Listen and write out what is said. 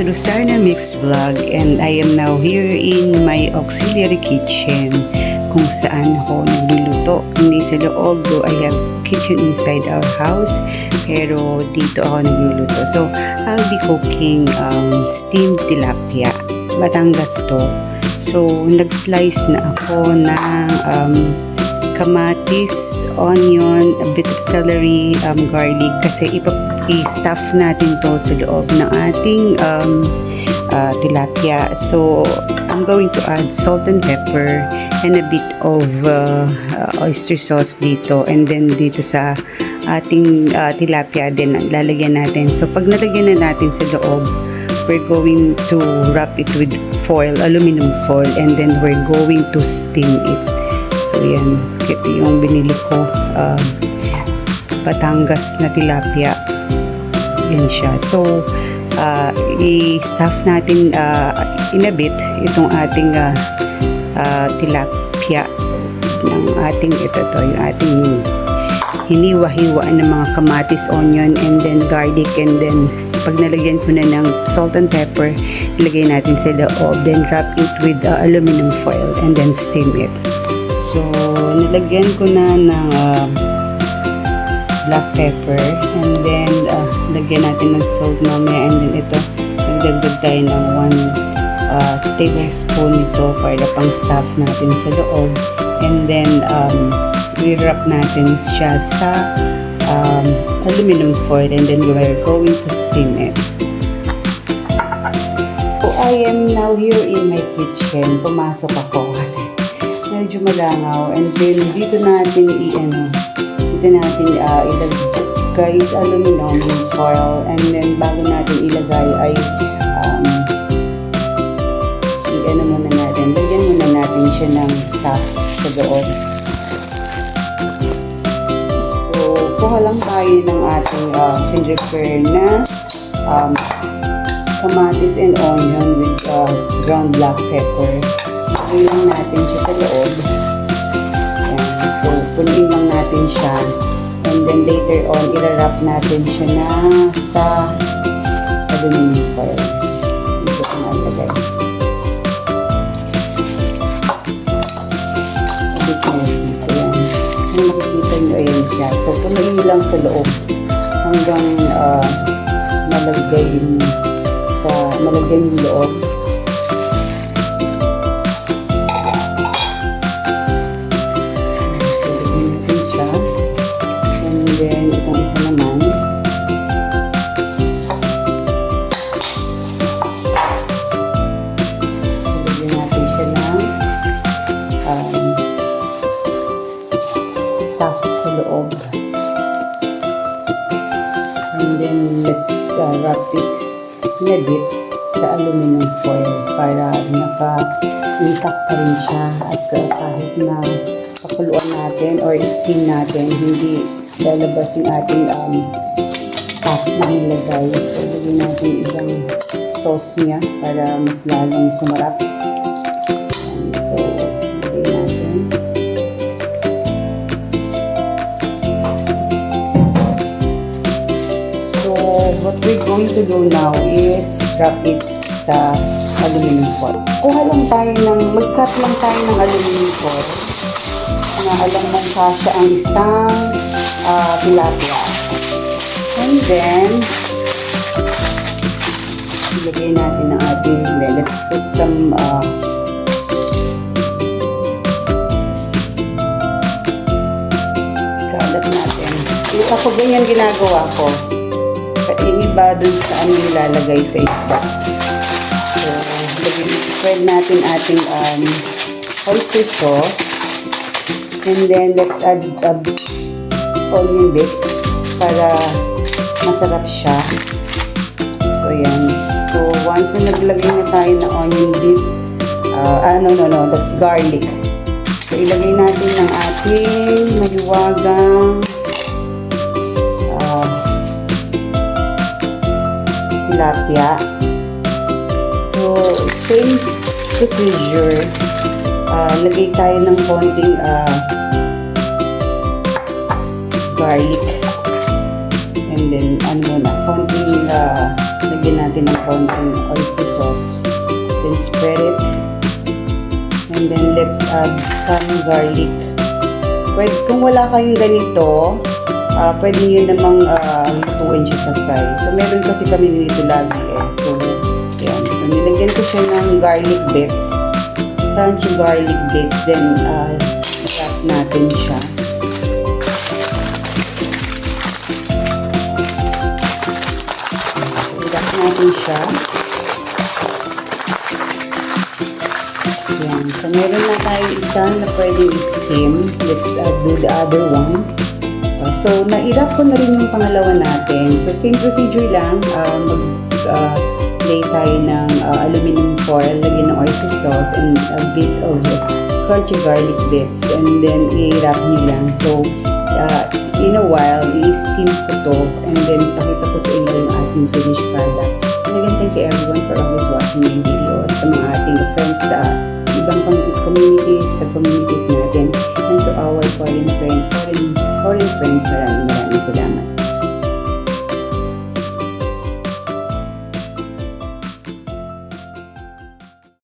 is Rosarna Mix Vlog and I am now here in my auxiliary kitchen kung saan ako nagluluto. Hindi sa loob, though I have kitchen inside our house, pero dito ako nagluluto. So, I'll be cooking steamed tilapia. Batangas to. So, nag-slice na ako ng kamatis, onion, a bit of celery, garlic kasi i-stuff natin to sa loob ng ating tilapia. So, I'm going to add salt and pepper and a bit of oyster sauce dito, and then dito sa ating tilapia din lalagyan natin. So, pag nalagyan na natin sa loob, we're going to wrap it with foil, aluminum foil, and then we're going to steam it. So, yan. Ito yung binili ko. Batangas na tilapia. Yan siya. So, i-stuff natin in a bit itong ating tilapia ng ating yung ating hiniwa-hiwa ng mga kamatis, onion, and then garlic, and then pag nalagyan ko na ng salt and pepper, ilagay natin sa loob, then wrap it with aluminum foil and then steam it. So, nilagyan ko na ng black pepper, and then lagyan natin ng salt mamaya, and then ito, nagdagdag tayo ng 1 tablespoon nito para pang stuff natin sa loob, and then i-wrap natin siya sa aluminum foil, and then we're going to steam it. So, I am now here in my kitchen. Pumasok ako kasi medyo malangaw, and then dito natin ilagay sa aluminum foil, and then bago natin ilagay ay lagyan muna natin siya ng stuff sa loob. So, kuha lang tayo ng ating prepare na kamatis and onion with ground black pepper. Lagyan lang natin siya sa loob. Ayan. So, punuin lang natin siya. And then later on, i-wrap natin siya na sa aluminum foil. Dito ko nalagay. So, yan. Kung nakikita nyo, ayan siya. So, punuin nyo lang sa loob hanggang malagay yung loob. Then, itong isa naman. Lagyan natin siya ng stuff sa loob. And then, let's wrap it in a bit sa aluminum foil para naka-intact pa rin siya, at kahit na pakuluan natin or steam natin, hindi lalabas yung ating stuff na nilagay. So, lagyan natin isang sauce niya para mas lalong sumarap. So, lagyan natin. So, what we're going to do now is wrap it sa aluminum foil. Mag-cut lang tayo ng aluminum foil na alam mong kasya ang isang tilapia. And then, ilagay natin ang ating, let's put some kalat natin. Kapag ganyan ginagawa ko, yung iba dun sa nilalagay sa isda. So, spread natin ating oyster sauce, and then let's add onion bits para masarap siya. So, yan. So, once na naglagay na tayo ng onion bits, no, that's garlic. So, ilagay natin ang ating mahiwagang tilapia. So, same procedure. Lagay tayo ng konting garlic, and then konting lagyan natin natin ng konting oyster sauce. Then spread it. And then let's add some garlic. Pwede, kung wala kayong ganito, pwede nyo namang lutuin siya sa fry. So meron kasi kami nito lagi eh. So, yan. So nilagyan ko siya ng garlic bits. Crunchy garlic bits. Then, i-wrap natin siya. I-wrap natin siya. Yan. So, meron na tayo isa na pwedeng i-steam. Let's do the other one. So, na-wrap ko na rin yung pangalawa natin. So, same procedure lang. Mag-lay tayo ng aluminum foil, lagyan ng oyster sauce, and a bit of crunchy garlic bits. And then, i-wrap nyo lang. So, in a while, i-steam ko to. And then, pakita ko sa inyo yung ating finished product. And again, thank you everyone for always watching my videos. Sa mga ating friends sa ibang communities, sa communities natin. And to our foreign friends, maraming salamat.